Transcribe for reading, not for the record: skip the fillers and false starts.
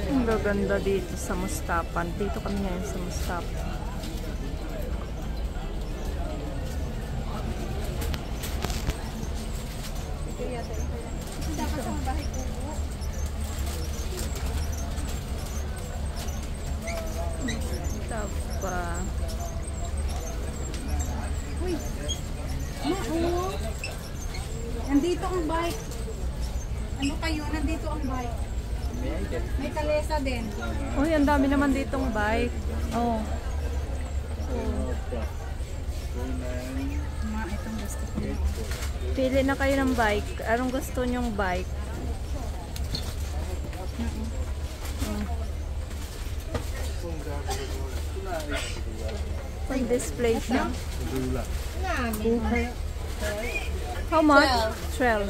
Ang gaganda dito sa Mustafa. Dito kami ngayon sa Mustafa. Mustafa. Uy! Oo! Nandito ang bike. Ano kayo? Nandito ang bike. May kalesa din. Uy, ang dami naman ditong bike. Oh. Itong gusto ko. Pili na kayo ng bike. Anong gusto nyong bike? Pang display siya. How much? 12.